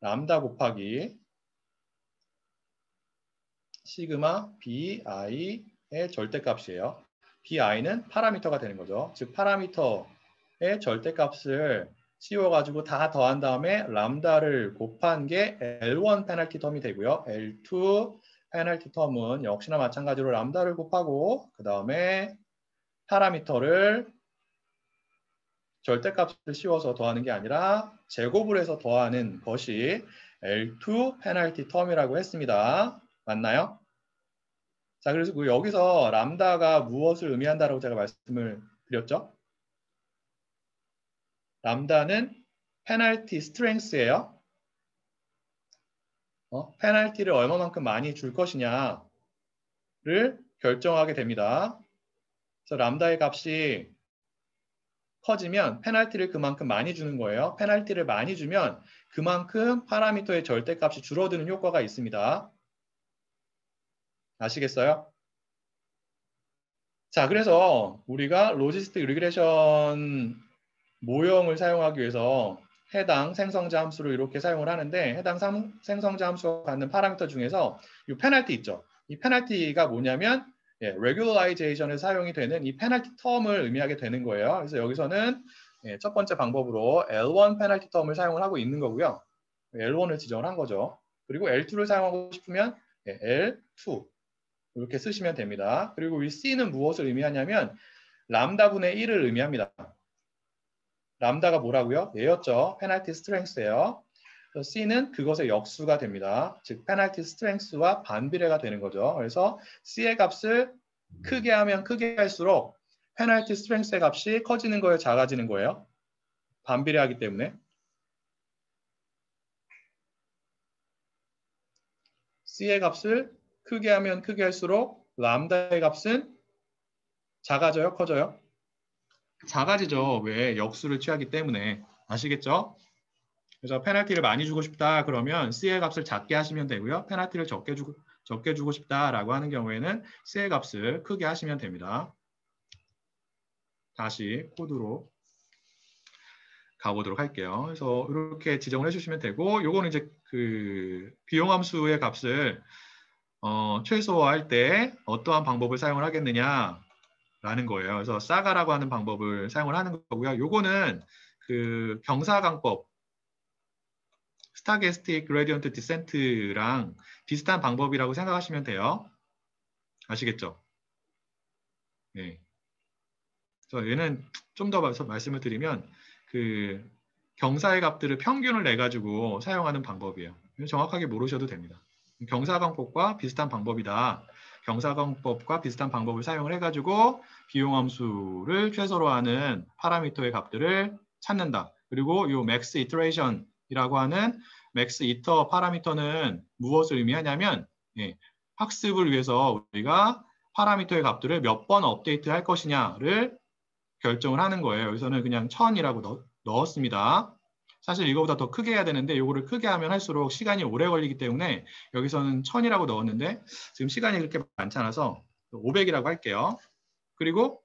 람다 곱하기 시그마 bi의 절대값이에요. bi는 파라미터가 되는 거죠. 즉 파라미터의 절대값을 씌워가지고 다 더한 다음에 람다를 곱한 게 L1 페널티 텀이 되고요. L2 페널티 텀은 역시나 마찬가지로 람다를 곱하고 그 다음에 파라미터를 절대값을 씌워서 더하는 게 아니라 제곱을 해서 더하는 것이 L2 페널티 텀이라고 했습니다. 맞나요? 자, 그래서 여기서 람다가 무엇을 의미한다라고 제가 말씀을 드렸죠? 람다는 페널티 스트렝스예요. 페널티를 얼마만큼 많이 줄 것이냐를 결정하게 됩니다. 그래서 람다의 값이 커지면 페널티를 그만큼 많이 주는 거예요. 페널티를 많이 주면 그만큼 파라미터의 절대값이 줄어드는 효과가 있습니다. 아시겠어요? 자, 그래서 우리가 로지스틱 리그레션 모형을 사용하기 위해서 해당 생성자 함수를 이렇게 사용을 하는데 해당 생성자 함수가 갖는 파라미터 중에서 이 페널티 있죠. 이 페널티가 뭐냐면 regularization 사용이 되는 이 페널티 텀을 의미하게 되는 거예요. 그래서 여기서는 첫 번째 방법으로 L1 페널티 텀을 사용을 하고 있는 거고요. L1을 지정을 한 거죠. 그리고 L2를 사용하고 싶으면 L2 이렇게 쓰시면 됩니다. 그리고 이 C는 무엇을 의미하냐면 람다분의 1을 의미합니다. 람다가 뭐라고요? 얘였죠. 페널티 스트렝스예요. C는 그것의 역수가 됩니다. 즉 페널티 스트렝스와 반비례가 되는 거죠. 그래서 C의 값을 크게 하면 크게 할수록 페널티 스트렝스의 값이 커지는 거예요? 작아지는 거예요? 반비례하기 때문에. C의 값을 크게 하면 크게 할수록 람다의 값은 작아져요? 커져요? 작아지죠. 왜? 역수를 취하기 때문에. 아시겠죠? 그래서 페널티를 많이 주고 싶다 그러면 C의 값을 작게 하시면 되고요. 페널티를 적게 주고 싶다라고 하는 경우에는 C의 값을 크게 하시면 됩니다. 다시 코드로 가보도록 할게요. 그래서 이렇게 지정을 해주시면 되고, 요거는 이제 그 비용함수의 값을 최소화할 때 어떠한 방법을 사용을 하겠느냐라는 거예요. 그래서 사가라고 하는 방법을 사용을 하는 거고요. 요거는 그 경사강법 스타게스틱 그레디언트 디센트랑 비슷한 방법이라고 생각하시면 돼요. 아시겠죠? 네. 그래서 얘는 좀 더 말씀을 드리면 그 경사의 값들을 평균을 내 가지고 사용하는 방법이에요. 정확하게 모르셔도 됩니다. 경사광법과 비슷한 방법이다. 경사광법과 비슷한 방법을 사용을 해가지고 비용함수를 최소로 하는 파라미터의 값들을 찾는다. 그리고 이 max iteration이라고 하는 max iter 파라미터는 무엇을 의미하냐면 학습을 위해서 우리가 파라미터의 값들을 몇 번 업데이트 할 것이냐를 결정을 하는 거예요. 여기서는 그냥 1000이라고 넣었습니다. 사실 이거보다 더 크게 해야 되는데 이거를 크게 하면 할수록 시간이 오래 걸리기 때문에 여기서는 1000이라고 넣었는데 지금 시간이 그렇게 많지 않아서 500이라고 할게요. 그리고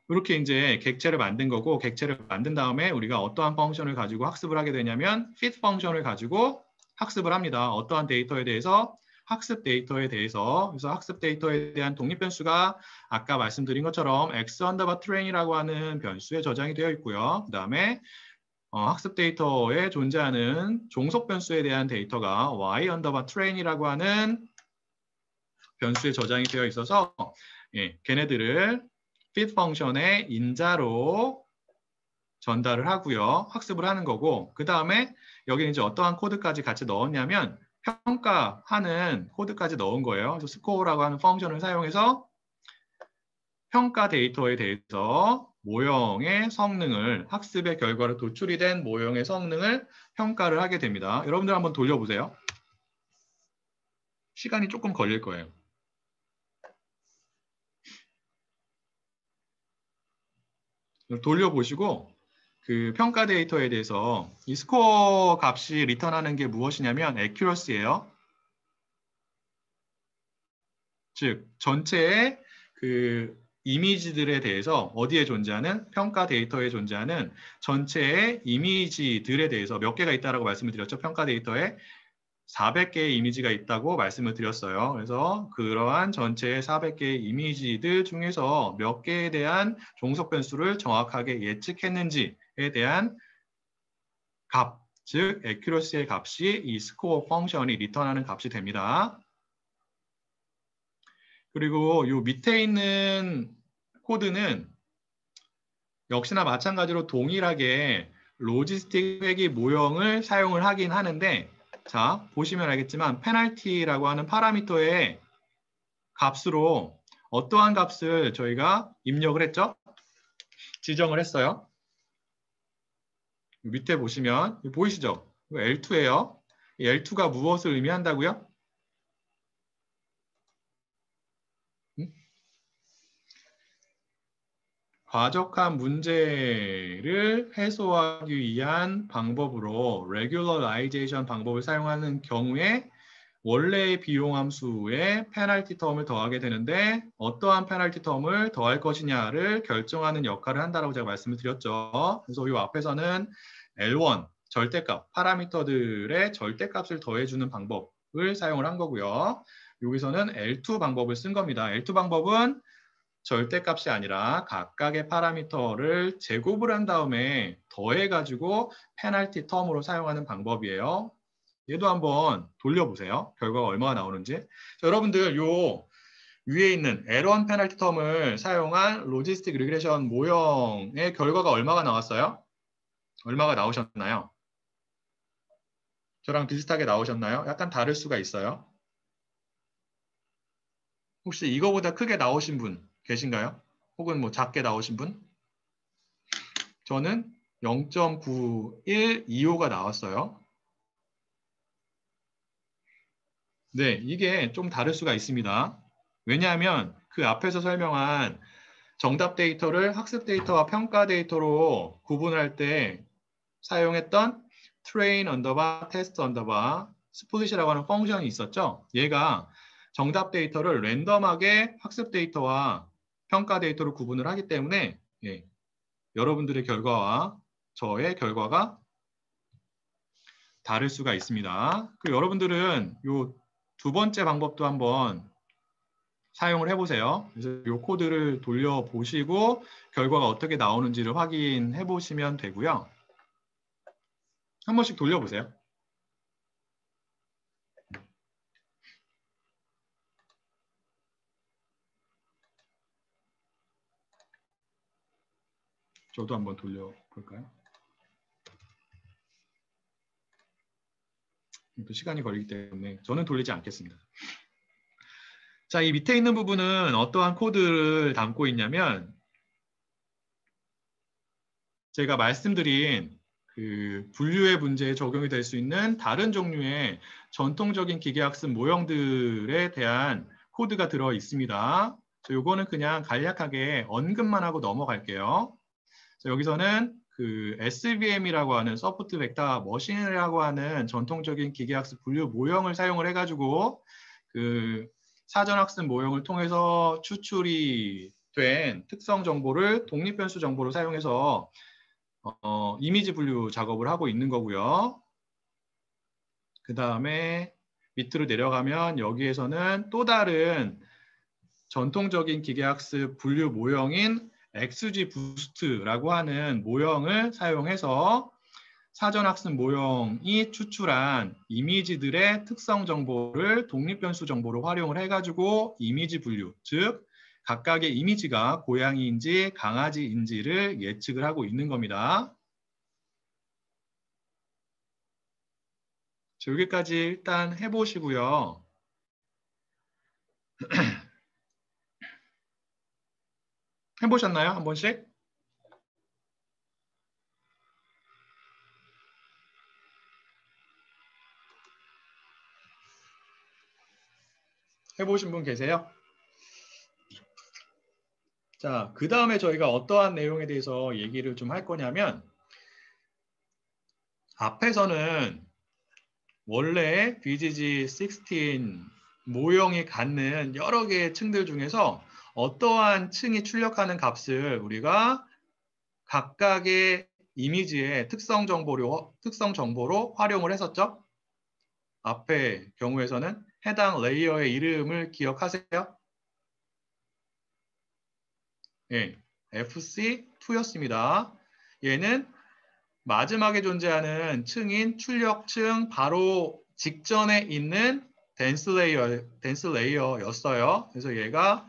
이렇게 이제 객체를 만든 거고 객체를 만든 다음에 우리가 어떠한 펑션을 가지고 학습을 하게 되냐면 fit 펑션을 가지고 학습을 합니다. 어떠한 데이터에 대해서 학습 데이터에 대해서, 그래서 학습 데이터에 대한 독립 변수가 아까 말씀드린 것처럼 x_train이라고 하는 변수에 저장이 되어 있고요. 그 다음에 학습 데이터에 존재하는 종속 변수에 대한 데이터가 y_train이라고 하는 변수에 저장이 되어 있어서 걔네들을 fit 펑션의 인자로 전달을 하고요. 학습을 하는 거고, 그 다음에 여기는 이제 어떠한 코드까지 같이 넣었냐면 평가하는 코드까지 넣은 거예요. 그래서 스코어라고 하는 펑션을 사용해서 평가 데이터에 대해서 모형의 성능을, 학습의 결과로 도출이 된 모형의 성능을 평가를 하게 됩니다. 여러분들 한번 돌려보세요. 시간이 조금 걸릴 거예요. 돌려보시고 그 평가 데이터에 대해서 이 스코어 값이 리턴하는 게 무엇이냐면 accuracy예요. 즉 전체의 그 이미지들에 대해서 어디에 존재하는 평가 데이터에 존재하는 전체의 이미지들에 대해서 몇 개가 있다라고 말씀을 드렸죠. 평가 데이터에 400개의 이미지가 있다고 말씀을 드렸어요. 그래서 그러한 전체의 400개의 이미지들 중에서 몇 개에 대한 종속 변수를 정확하게 예측했는지에 대한 값, 즉 accuracy의 값이 이 스코어 펑션이 리턴하는 값이 됩니다. 그리고 이 밑에 있는 코드는 역시나 마찬가지로 동일하게 로지스틱 회귀 모형을 사용을 하긴 하는데, 자 보시면 알겠지만 페널티라고 하는 파라미터의 값으로 어떠한 값을 저희가 입력을 했죠? 지정을 했어요. 밑에 보시면 보이시죠? L2예요. L2가 무엇을 의미한다고요? 과적한 문제를 해소하기 위한 방법으로 regularization 방법을 사용하는 경우에 원래의 비용 함수에 페널티 텀을 더하게 되는데 어떠한 페널티 텀을 더할 것이냐를 결정하는 역할을 한다고 제가 말씀을 드렸죠. 그래서 이 앞에서는 L1 절대값, 파라미터들의 절대값을 더해주는 방법을 사용을 한 거고요. 여기서는 L2 방법을 쓴 겁니다. L2 방법은 절대값이 아니라 각각의 파라미터를 제곱을 한 다음에 더해가지고 페널티 텀으로 사용하는 방법이에요. 얘도 한번 돌려보세요. 결과가 얼마가 나오는지. 자, 여러분들 요 위에 있는 L1 페널티 텀을 사용한 로지스틱 리그레션 모형의 결과가 얼마가 나왔어요? 얼마가 나오셨나요? 저랑 비슷하게 나오셨나요? 약간 다를 수가 있어요. 혹시 이거보다 크게 나오신 분 계신가요? 혹은 뭐 작게 나오신 분? 저는 0.9125가 나왔어요. 네, 이게 좀 다를 수가 있습니다. 왜냐하면 그 앞에서 설명한 정답 데이터를 학습 데이터와 평가 데이터로 구분할 때 사용했던 train 언더바 test 언더바 split이라고 하는 펑션이 있었죠. 얘가 정답 데이터를 랜덤하게 학습 데이터와 평가 데이터로 구분을 하기 때문에 여러분들의 결과와 저의 결과가 다를 수가 있습니다. 그리고 여러분들은 이 두 번째 방법도 한번 사용을 해보세요. 그래서 이 코드를 돌려보시고 결과가 어떻게 나오는지를 확인해 보시면 되고요. 한 번씩 돌려보세요. 저도 한번 돌려볼까요? 또 시간이 걸리기 때문에 저는 돌리지 않겠습니다. 자, 이 밑에 있는 부분은 어떠한 코드를 담고 있냐면 제가 말씀드린 그 분류의 문제에 적용이 될 수 있는 다른 종류의 전통적인 기계학습 모형들에 대한 코드가 들어 있습니다. 요거는 그냥 간략하게 언급만 하고 넘어갈게요. 자, 여기서는 그 SVM이라고 하는 서포트 벡터 머신이라고 하는 전통적인 기계학습 분류 모형을 사용을 해가지고 그 사전학습 모형을 통해서 추출이 된 특성 정보를 독립변수 정보로 사용해서 이미지 분류 작업을 하고 있는 거고요. 그 다음에 밑으로 내려가면 여기에서는 또 다른 전통적인 기계학습 분류 모형인 XG 부스트라고 하는 모형을 사용해서 사전학습 모형이 추출한 이미지들의 특성 정보를 독립변수 정보로 활용을 해가지고 이미지 분류, 즉 각각의 이미지가 고양이인지 강아지인지를 예측을 하고 있는 겁니다. 자, 여기까지 일단 해보시고요. 해보셨나요? 한 번씩? 해보신 분 계세요? 자, 그 다음에 저희가 어떠한 내용에 대해서 얘기를 좀 할 거냐면 앞에서는 원래 BGG16 모형이 갖는 여러 개의 층들 중에서 어떠한 층이 출력하는 값을 우리가 각각의 이미지의 특성 정보로 활용을 했었죠. 앞의 경우에서는 해당 레이어의 이름을 기억하세요? 예, FC2였습니다. 얘는 마지막에 존재하는 층인 출력층 바로 직전에 있는 댄스 레이어였어요. 그래서 얘가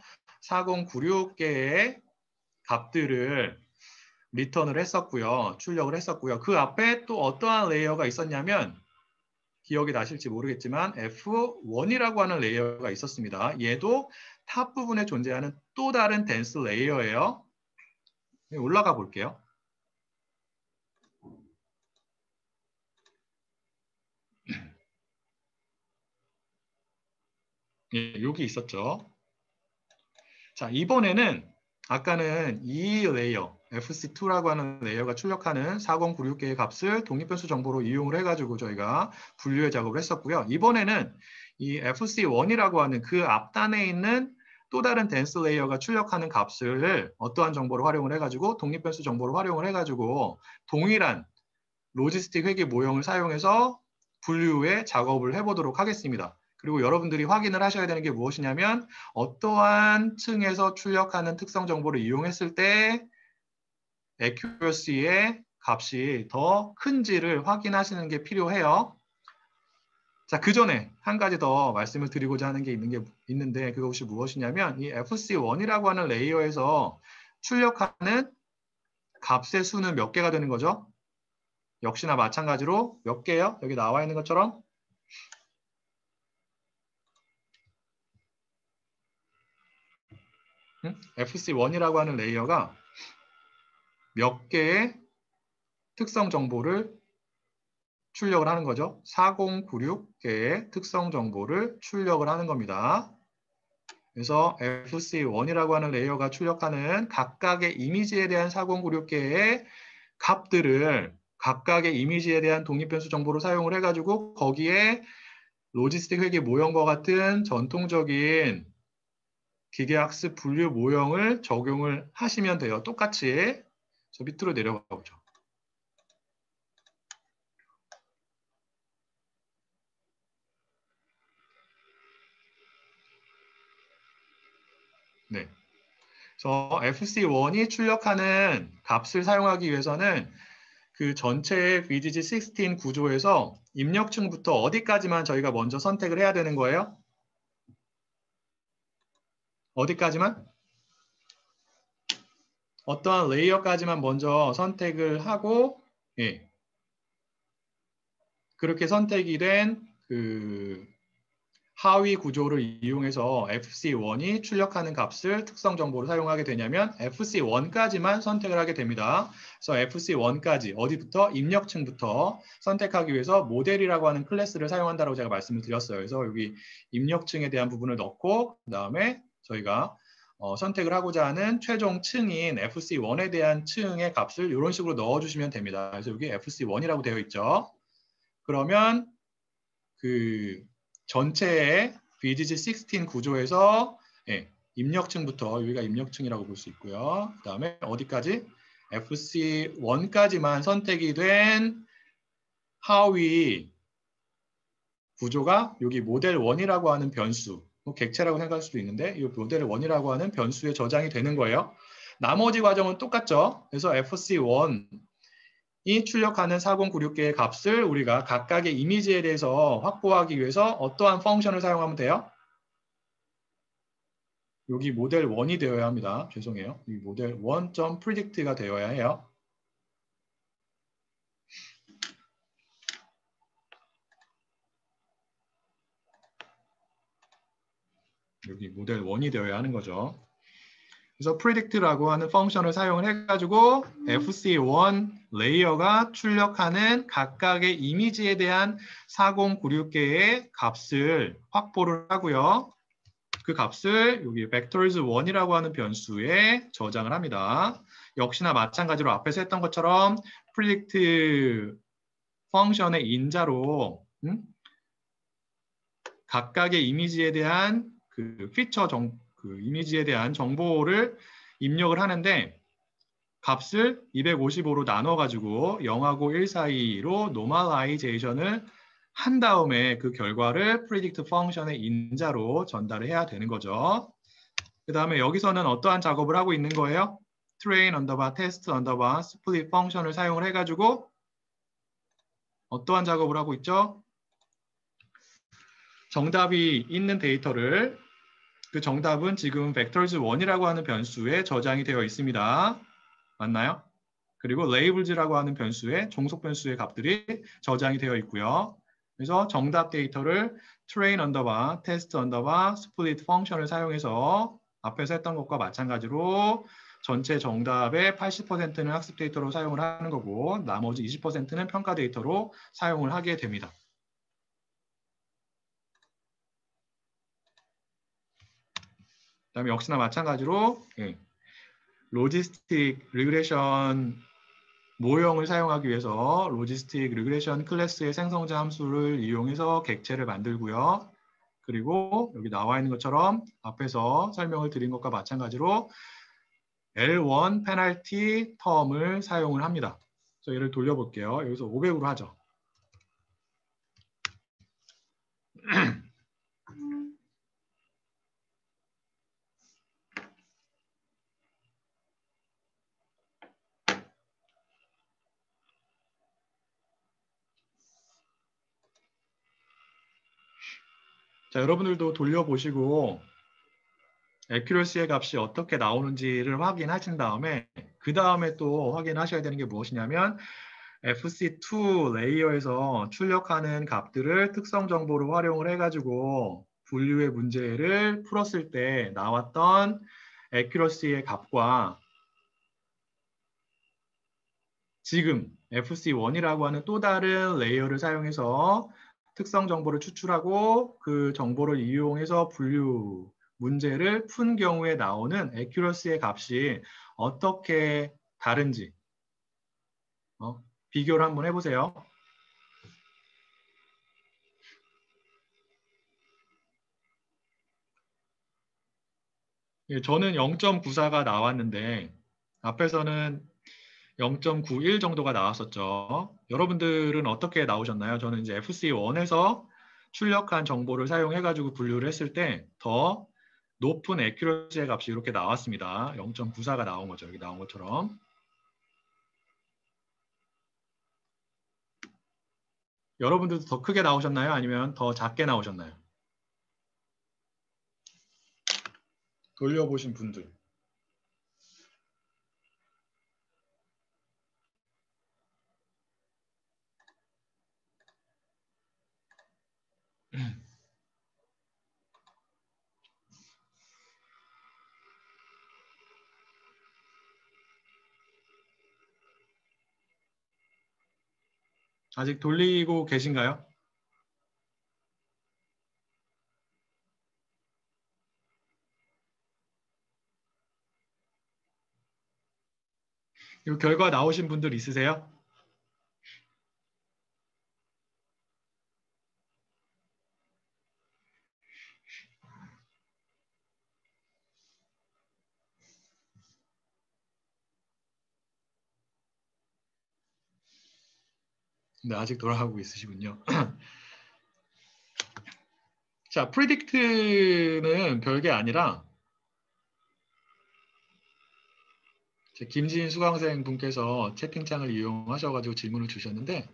4096개의 값들을 리턴을 했었고요. 출력을 했었고요. 그 앞에 또 어떠한 레이어가 있었냐면 기억이 나실지 모르겠지만 F1이라고 하는 레이어가 있었습니다. 얘도 탑 부분에 존재하는 또 다른 댄스 레이어예요. 올라가 볼게요. 예, 여기 있었죠. 자, 이번에는 아까는 이 레이어, FC2라고 하는 레이어가 출력하는 4096개의 값을 독립변수 정보로 이용을 해가지고 저희가 분류의 작업을 했었고요. 이번에는 이 FC1이라고 하는 그 앞단에 있는 또 다른 댄스 레이어가 출력하는 값을 어떠한 정보를 활용을 해가지고 독립변수 정보를 활용을 해가지고 동일한 로지스틱 회계 모형을 사용해서 분류의 작업을 해보도록 하겠습니다. 그리고 여러분들이 확인을 하셔야 되는 게 무엇이냐면 어떠한 층에서 출력하는 특성 정보를 이용했을 때 accuracy의 값이 더 큰지를 확인하시는 게 필요해요. 자, 그 전에 한 가지 더 말씀을 드리고자 하는 게 있는데 그것이 무엇이냐면 이 FC1이라고 하는 레이어에서 출력하는 값의 수는 몇 개가 되는 거죠? 역시나 마찬가지로 몇 개요? 여기 나와 있는 것처럼 FC1이라고 하는 레이어가 몇 개의 특성 정보를 출력을 하는 거죠. 4096개의 특성 정보를 출력을 하는 겁니다. 그래서 FC1이라고 하는 레이어가 출력하는 각각의 이미지에 대한 4096개의 값들을 각각의 이미지에 대한 독립변수 정보로 사용을 해가지고 거기에 로지스틱 회계 모형과 같은 전통적인 기계학습 분류 모형을 적용을 하시면 돼요. 똑같이. 저 밑으로 내려가 보죠. 네. 그래서 FC1이 출력하는 값을 사용하기 위해서는 그 전체의 BGG16 구조에서 입력층부터 어디까지만 저희가 먼저 선택을 해야 되는 거예요? 어디까지만? 어떠한 레이어까지만 먼저 선택을 하고, 예. 그렇게 선택이 된 그 하위 구조를 이용해서 FC1이 출력하는 값을 특성 정보로 사용하게 되냐면 FC1까지만 선택을 하게 됩니다. 그래서 FC1까지 어디부터? 입력층부터 선택하기 위해서 모델이라고 하는 클래스를 사용한다고 제가 말씀을 드렸어요. 그래서 여기 입력층에 대한 부분을 넣고 그 다음에 저희가 선택을 하고자 하는 최종 층인 FC1에 대한 층의 값을 이런 식으로 넣어주시면 됩니다. 그래서 여기 FC1이라고 되어 있죠. 그러면 그 전체의 BGG16 구조에서 예, 입력층부터 여기가 입력층이라고 볼 수 있고요. 그 다음에 어디까지? FC1까지만 선택이 된 하위 구조가 여기 모델 1이라고 하는 변수, 뭐 객체라고 생각할 수도 있는데 이 모델 1이라고 하는 변수에 저장이 되는 거예요. 나머지 과정은 똑같죠. 그래서 FC1이 출력하는 4096개의 값을 우리가 각각의 이미지에 대해서 확보하기 위해서 어떠한 펑션을 사용하면 돼요? 여기 모델 1이 되어야 합니다. 죄송해요. 이 모델 1.predict가 되어야 해요. 여기 모델 1이 되어야 하는 거죠. 그래서 predict라고 하는 펑션을 사용을 해가지고 FC1 레이어가 출력하는 각각의 이미지에 대한 4096개의 값을 확보를 하고요. 그 값을 여기 vectors1이라고 하는 변수에 저장을 합니다. 역시나 마찬가지로 앞에서 했던 것처럼 predict 펑션의 인자로 각각의 이미지에 대한 그 피처 그 이미지에 대한 정보를 입력을 하는데 값을 255로 나눠가지고 0하고 1 사이로 노멀라이제이션을 한 다음에 그 결과를 predict 펑션의 인자로 전달을 해야 되는 거죠. 그 다음에 여기서는 어떠한 작업을 하고 있는 거예요? train 언더바 test 언더바 split 펑션을 사용을 해가지고 어떠한 작업을 하고 있죠? 정답이 있는 데이터를 그 정답은 지금 vectors1이라고 하는 변수에 저장이 되어 있습니다. 맞나요? 그리고 labels라고 하는 변수에 종속 변수의 값들이 저장이 되어 있고요. 그래서 정답 데이터를 train 언더바 test 언더바 split 펑션을 사용해서 앞에서 했던 것과 마찬가지로 전체 정답의 80%는 학습 데이터로 사용을 하는 거고 나머지 20%는 평가 데이터로 사용을 하게 됩니다. 그다음에 역시나 마찬가지로 로지스틱 리그레션 모형을 사용하기 위해서 로지스틱 리그레션 클래스의 생성자 함수를 이용해서 객체를 만들고요. 그리고 여기 나와 있는 것처럼 앞에서 설명을 드린 것과 마찬가지로 L1 페널티 텀을 사용을 합니다. 그래서 얘를 돌려볼게요. 여기서 500으로 하죠. 자, 여러분들도 돌려보시고 애큐러시의 값이 어떻게 나오는지를 확인하신 다음에 그 다음에 또 확인하셔야 되는 게 무엇이냐면 FC2 레이어에서 출력하는 값들을 특성 정보로 활용을 해가지고 분류의 문제를 풀었을 때 나왔던 애큐러시의 값과 지금 FC1이라고 하는 또 다른 레이어를 사용해서 특성 정보를 추출하고 그 정보를 이용해서 분류 문제를 푼 경우에 나오는 애큐러시의 값이 어떻게 다른지 비교를 한번 해보세요. 예, 저는 0.94가 나왔는데 앞에서는 0.91 정도가 나왔었죠. 여러분들은 어떻게 나오셨나요? 저는 이제 FC1에서 출력한 정보를 사용해가지고 분류를 했을 때 더 높은 애큐러시의 값이 이렇게 나왔습니다. 0.94가 나온 거죠. 여기 나온 것처럼. 여러분들도 더 크게 나오셨나요? 아니면 더 작게 나오셨나요? 돌려보신 분들. 아직 돌리고 계신가요? 이 결과 나오신 분들 있으세요? 네, 아직 돌아가고 있으시군요. 자, predict는 별게 아니라 김지인 수강생 분께서 채팅창을 이용하셔가지고 질문을 주셨는데,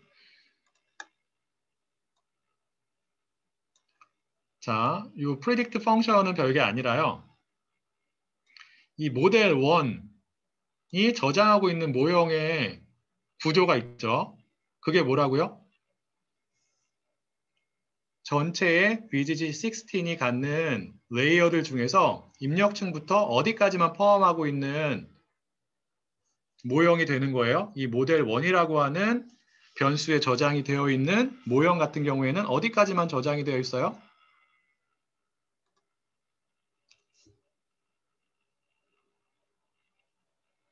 자, 이 predict 펑션은 별게 아니라요. 이 모델 1이 저장하고 있는 모형의 구조가 있죠. 그게 뭐라고요? 전체의 BGG 16이 갖는 레이어들 중에서 입력층부터 어디까지만 포함하고 있는 모형이 되는 거예요. 이 모델 1이라고 하는 변수에 저장이 되어 있는 모형 같은 경우에는 어디까지만 저장이 되어 있어요?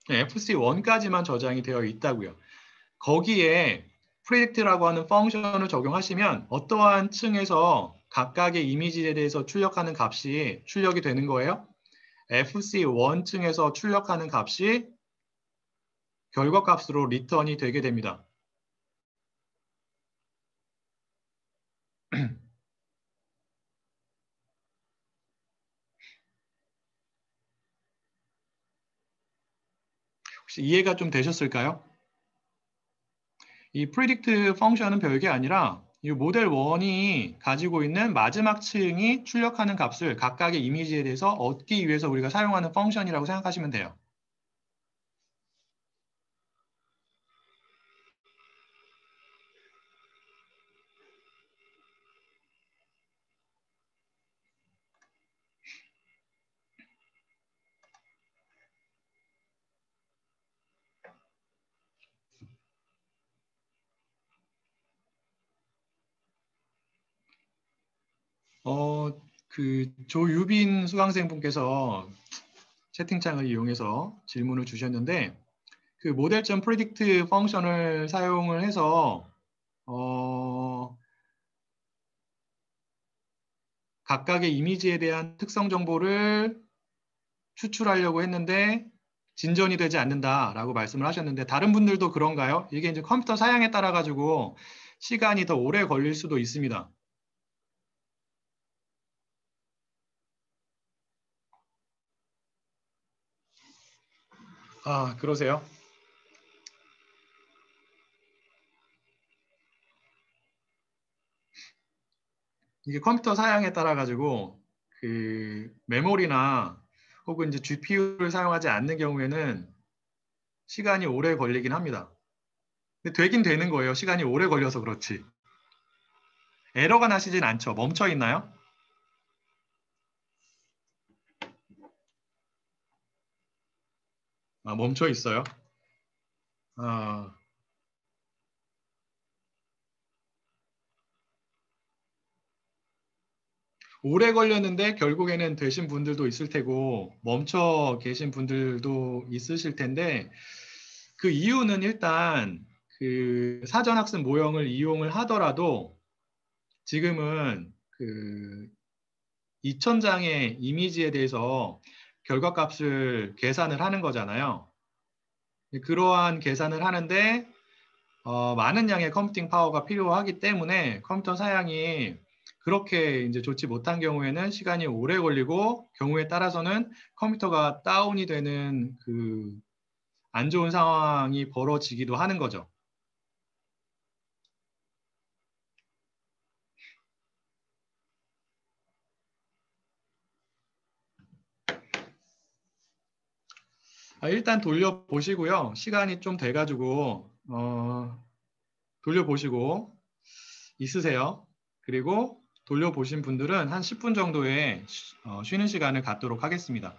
FC1까지만 저장이 되어 있다고요. 거기에 predict라고 하는 펑션을 적용하시면 어떠한 층에서 각각의 이미지에 대해서 출력하는 값이 출력이 되는 거예요. FC1층에서 출력하는 값이 결과값으로 리턴이 되게 됩니다. 혹시 이해가 좀 되셨을까요? 이 predict 펑션은 별게 아니라 이 모델 1이 가지고 있는 마지막 층이 출력하는 값을 각각의 이미지에 대해서 얻기 위해서 우리가 사용하는 펑션이라고 생각하시면 돼요. 그 조유빈 수강생분께서 채팅창을 이용해서 질문을 주셨는데, 그 모델.predict 펑션을 사용을 해서 각각의 이미지에 대한 특성 정보를 추출하려고 했는데 진전이 되지 않는다라고 말씀을 하셨는데, 다른 분들도 그런가요? 이게 이제 컴퓨터 사양에 따라 가지고 시간이 더 오래 걸릴 수도 있습니다. 아, 그러세요? 이게 컴퓨터 사양에 따라 가지고 그 메모리나 혹은 이제 GPU를 사용하지 않는 경우에는 시간이 오래 걸리긴 합니다. 근데 되긴 되는 거예요. 시간이 오래 걸려서 그렇지. 에러가 나시진 않죠? 멈춰 있나요? 아, 멈춰 있어요. 아, 오래 걸렸는데 결국에는 되신 분들도 있을 테고 멈춰 계신 분들도 있으실 텐데, 그 이유는 일단 그 사전학습 모형을 이용을 하더라도 지금은 그 2000장의 이미지에 대해서 결과값을 계산을 하는 거잖아요. 그러한 계산을 하는데 많은 양의 컴퓨팅 파워가 필요하기 때문에 컴퓨터 사양이 그렇게 이제 좋지 못한 경우에는 시간이 오래 걸리고, 경우에 따라서는 컴퓨터가 다운이 되는 그 안 좋은 상황이 벌어지기도 하는 거죠. 일단 돌려보시고요. 시간이 좀 돼가지고 돌려보시고 있으세요. 그리고 돌려보신 분들은 한 10분 정도의 쉬는 시간을 갖도록 하겠습니다.